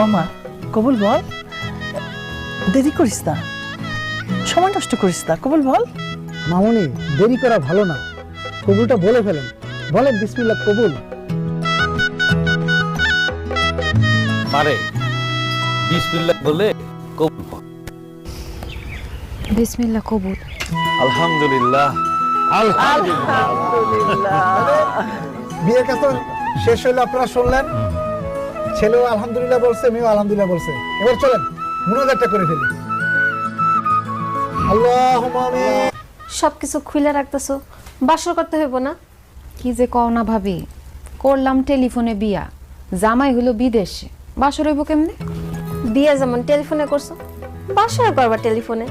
ও মা, কবুল বল। দেরি করিস না, সময় নষ্ট করিস না, কবুল বল। মামুনি, দেরি করা ভালো না, কবুলটা বলে ফেলেন। বলেন বিসমিল্লাহ কবুল। পারে বিসমিল্লাহ বলে কবুল বল। বিসমিল্লাহ কবুল। আলহামদুলিল্লাহ। বিয়ের কাজ তো শেষ হইলো, আপনারা শুনলেন। ছেলেও আলহামদুলিল্লাহ বলছে, মেয়েও আলহামদুলিল্লাহ বলছে। এবার চলেন মুনাজাতটা করে ফেলি। আল্লাহুম্মা আমিন। সবকিছু খুলে রাখতেছো, বাসর করতে হইব না? কি যে কও না ভাবি, করলাম টেলিফোনে বিয়া, জামাই হলো বিদেশে, বাসর হইব কেমনে? বিয়ে যেমন টেলিফোনে করছো, বাসর করবা টেলিফোনে।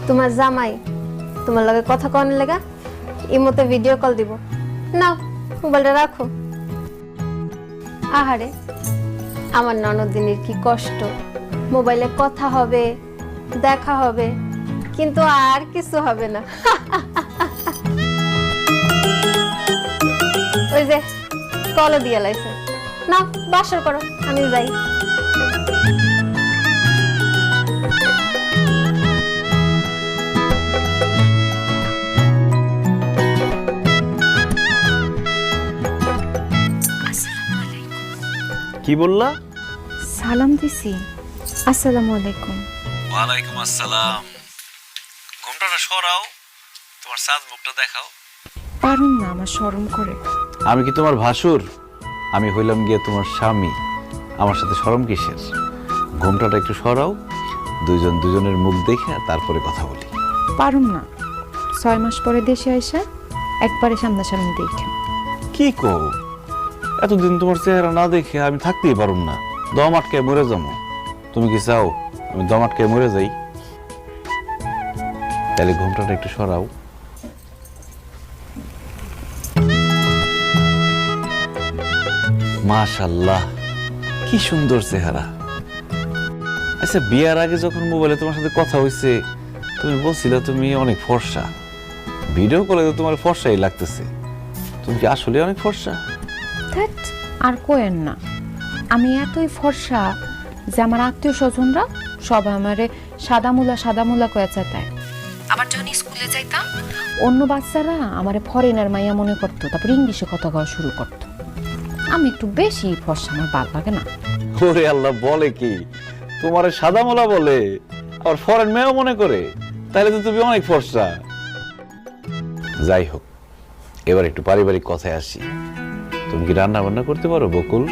তোমার জামাই তোমার লগে কথা কনের লেগা ইমোতে ভিডিও কল দিব। নাও মোবাইলটা রাখো। আহারে, আমার ননদিনীর কি কষ্ট, মোবাইলে কথা হবে, দেখা হবে, কিন্তু আর কিছু হবে না। ওই যে কলও দিয়ে লাইছে। নাও বাসর করো, আমি যাই। কি বললা? সালাম দিছি। আসসালামু আলাইকুম। ওয়ালাইকুম আসসালাম। ঘুমটাটা সরাও, তোমার সাজ মুখটা দেখাও। পারুম না, আমার শরম করে। আমি কি তোমার ভাসুর? আমি হইলাম গিয়ে তোমার স্বামী, আমার সাথে শরম কিসের? ঘুমটাটা একটু সরাও, দুইজন দুজনের মুখ দেখে তারপরে কথা বলি। পারুম না, 6 মাস পরে দেশে আইসা একবারে সামনাসামনি দেখে। কি কও? এতদিন তোমার চেহারা না দেখে আমি থাকতেই পারুম না, দম আটকে মরে যাবো। তুমি কি চাও আমি দম আটকে মরে যাই? তাহলে ঘুমটাটা একটু সরাও। মাশাআল্লাহ, কি সুন্দর চেহারা। আচ্ছা, বিয়ার আগে যখন মোবাইলে তোমার সাথে কথা হইছে, তুমি বলছিলে তুমি অনেক ফর্সা। ভিডিও কলে তো তোমার ফর্সাই লাগতেছে। তুমি কি আসলে অনেক ফর্সা? ধ্যাৎ, আর কোয়েন না, আমি এতই ফর্সা যে আমার আত্মীয় স্বজনরা সব আমারে সাদামুলা কয়ে চাতায়। আবার যখন স্কুলে যাইতাম, অন্য বাচ্চারা আমারে ফরেনার মাইয়া মনে করতো, তারপর ইংলিশে কথা কওয়া শুরু করতো। আমি একটু বেশি ফর্সা, আমার ভালো লাগে না। ওরে আল্লাহ, বলে কি? তোমারে সাদামোলা বলে, আবার ফরেন মেয়েও মনে করে? তাহলে তো তুমি অনেক ফর্সা। যাই হোক, এবার একটু পারিবারিক কথায় আসি। তুমি কি রান্না বান্না করতে পারো বকুল?